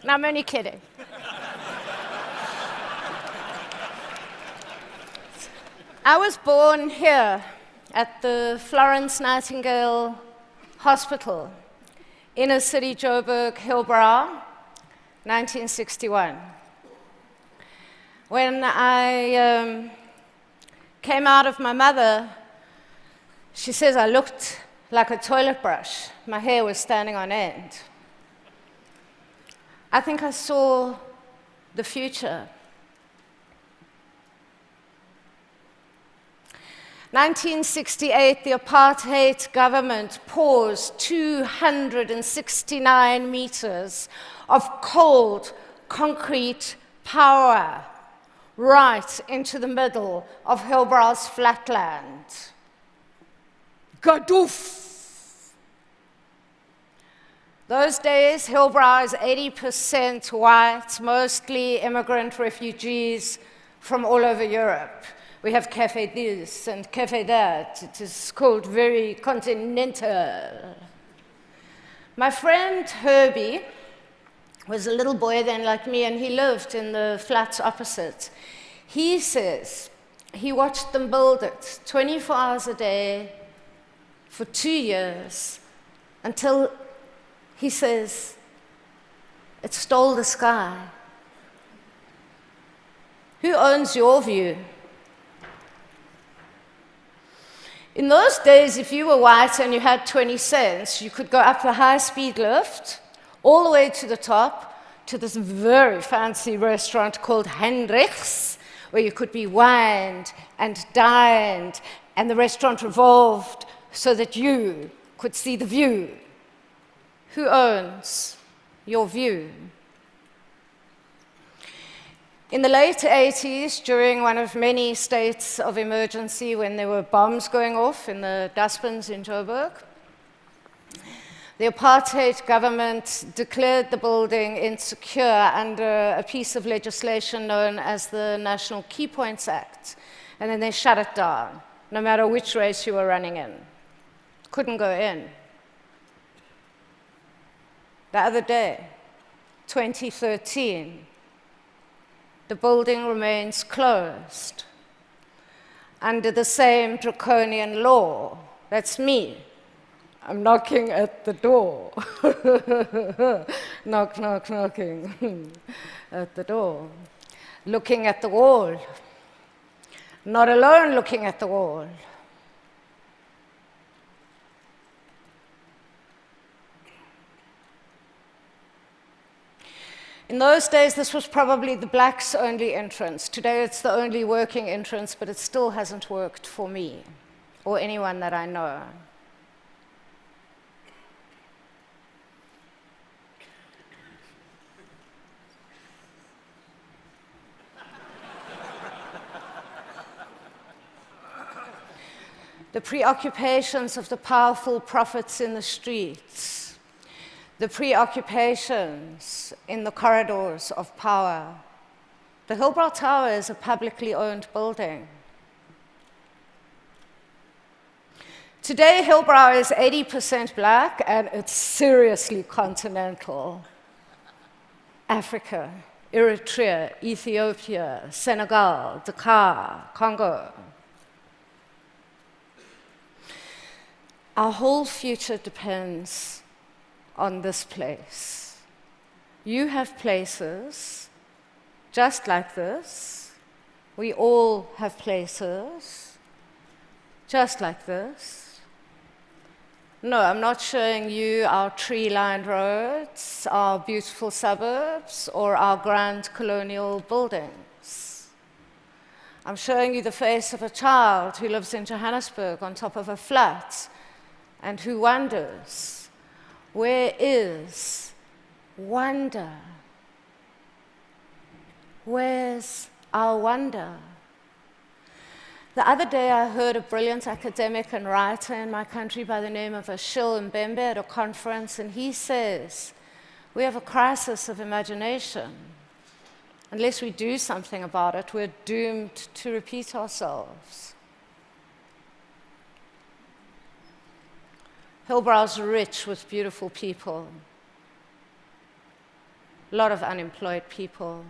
No, I'm only kidding. I was born here at the Florence Nightingale Hospital, inner city Joburg, Hillbrow, 1961. When I came out of my mother, she says I looked like a toilet brush. My hair was standing on end. I think I saw the future. 1968, the Apartheid government pours 269 meters of cold, concrete power right into the middle of Hillbrow's flatland. Gadoof! Those days, Hillbrow is 80% white, mostly immigrant refugees from all over Europe. We have cafe this and cafe that. It is called very continental. My friend Herbie was a little boy then like me, and he lived in the flats opposite. He says he watched them build it 24 hours a day for 2 years until, he says, it stole the sky. Who owns your view? In those days, if you were white and you had 20 cents, you could go up the high-speed lift all the way to the top to this very fancy restaurant called Hendrick's, where you could be wined and dined, and the restaurant revolved so that you could see the view. Who owns your view? In the late 80s, during one of many states of emergency when there were bombs going off in the dustbins in Joburg, the apartheid government declared the building insecure under a piece of legislation known as the National Key Points Act, and then they shut it down, no matter which race you were running in. Couldn't go in. The other day, 2013, the building remains closed under the same draconian law. That's me. I'm knocking at the door. Knock, knock, knocking at the door. Looking at the wall. Not alone looking at the wall. In those days, this was probably the blacks' only entrance. Today, it's the only working entrance, but it still hasn't worked for me or anyone that I know. The preoccupations of the powerful prophets in the streets, the preoccupations in the corridors of power. The Hillbrow Tower is a publicly owned building. Today, Hillbrow is 80% black, and it's seriously continental. Africa, Eritrea, Ethiopia, Senegal, Dakar, Congo. Our whole future depends on this place. You have places just like this. We all have places just like this. No, I'm not showing you our tree-lined roads, our beautiful suburbs, or our grand colonial buildings. I'm showing you the face of a child who lives in Johannesburg on top of a flat and who wonders, where is wonder? Where's our wonder? The other day I heard a brilliant academic and writer in my country by the name of Ashil Mbembe at a conference, and he says, we have a crisis of imagination. Unless we do something about it, we're doomed to repeat ourselves. Hillbrow's rich with beautiful people. a lot of unemployed people.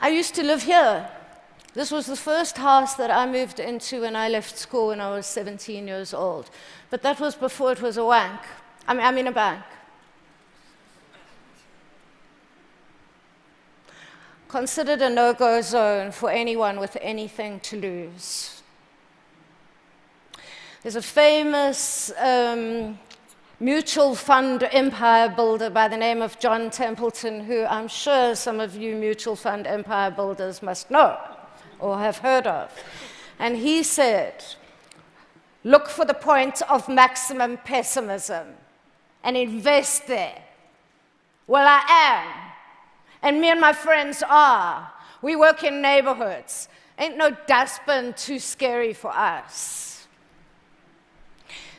I used to live here. This was the first house that I moved into when I left school when I was 17 years old. But that was before it was a wank. I mean a bank. Considered a no-go zone for anyone with anything to lose. There's a famous mutual fund empire builder by the name of John Templeton, who I'm sure some of you mutual fund empire builders must know or have heard of. And he said, look for the point of maximum pessimism and invest there. Well, I am. And me and my friends are. We work in neighborhoods. Ain't no dustbin too scary for us.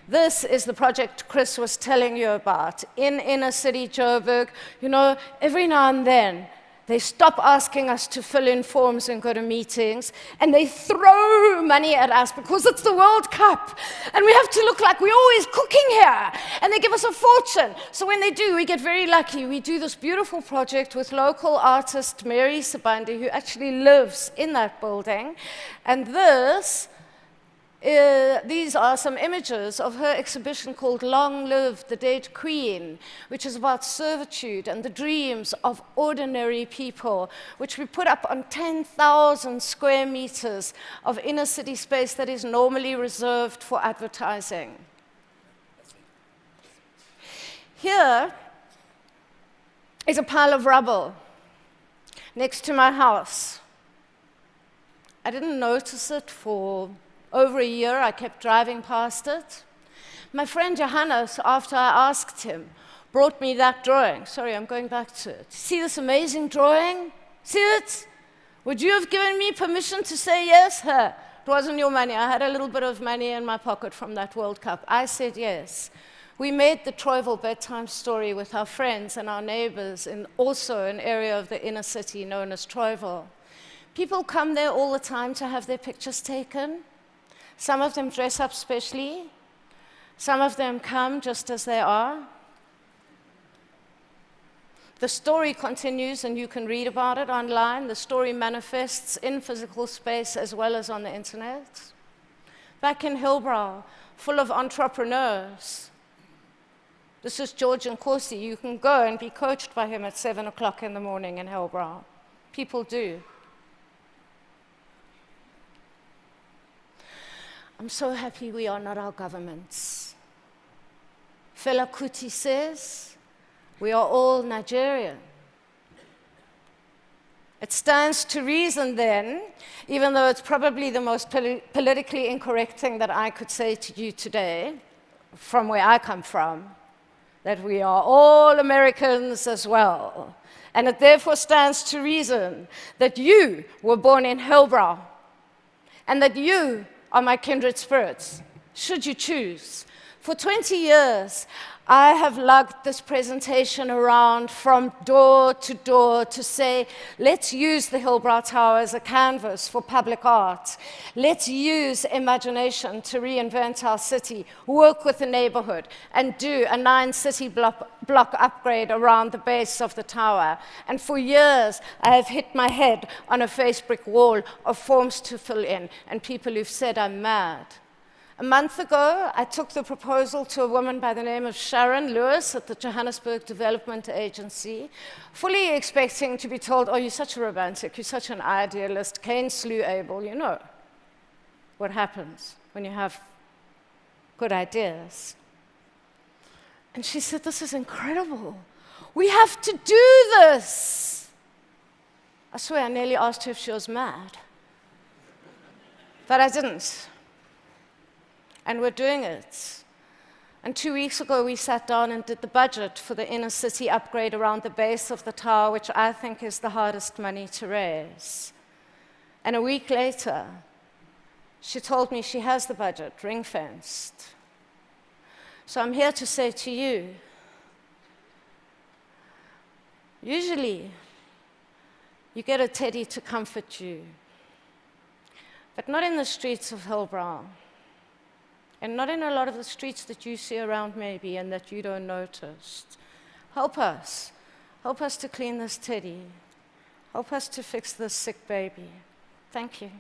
This is the project Chris was telling you about in inner city Joburg. You know, every now and then, they stop asking us to fill in forms and go to meetings, and they throw money at us because it's the World Cup, and we have to look like we're always cooking here, and they give us a fortune. So when they do, we get very lucky. We do this beautiful project with local artist Mary Sabandi, who actually lives in that building, and these are some images of her exhibition called Long Live the Dead Queen, which is about servitude and the dreams of ordinary people, which we put up on 10,000 square meters of inner city space that is normally reserved for advertising. Here is a pile of rubble next to my house. I didn't notice it for over a year. I kept driving past it. My friend Johannes, after I asked him, brought me that drawing. Sorry, I'm going back to it. See this amazing drawing? See it? Would you have given me permission to say yes? It wasn't your money. I had a little bit of money in my pocket from that World Cup. I said yes. We made the Troyville bedtime story with our friends and our neighbors in also an area of the inner city known as Troyville. People come there all the time to have their pictures taken. Some of them dress up specially. Some of them come just as they are. The story continues, and you can read about it online. The story manifests in physical space as well as on the internet. Back in Hillbrow, full of entrepreneurs. This is George Nkosi. You can go and be coached by him at 7 o'clock in the morning in Hillbrow. People do. I'm so happy we are not our governments. Fela Kuti says, we are all Nigerian. It stands to reason then, even though it's probably the most politically incorrect thing that I could say to you today, from where I come from, that we are all Americans as well. And it therefore stands to reason that you were born in Hillbrow, and that you are my kindred spirits, should you choose. For 20 years, I have lugged this presentation around from door to say, let's use the Hillbrow Tower as a canvas for public art. Let's use imagination to reinvent our city, work with the neighborhood, and do a 9-city block upgrade around the base of the tower. And for years, I have hit my head on a face brick wall of forms to fill in, and people who've said I'm mad. A month ago, I took the proposal to a woman by the name of Sharon Lewis at the Johannesburg Development Agency, fully expecting to be told, oh, you're such a romantic, you're such an idealist, Cain slew Abel. You know what happens when you have good ideas. And she said, this is incredible. We have to do this. I swear I nearly asked her if she was mad. But I didn't. And we're doing it. And 2 weeks ago, we sat down and did the budget for the inner city upgrade around the base of the tower, which I think is the hardest money to raise. And a week later, she told me she has the budget ring-fenced. So I'm here to say to you, usually, you get a teddy to comfort you, but not in the streets of Hillbrow. and not in a lot of the streets that you see around maybe and that you don't notice. Help us. Help us to clean this teddy. Help us to fix this sick baby. Thank you.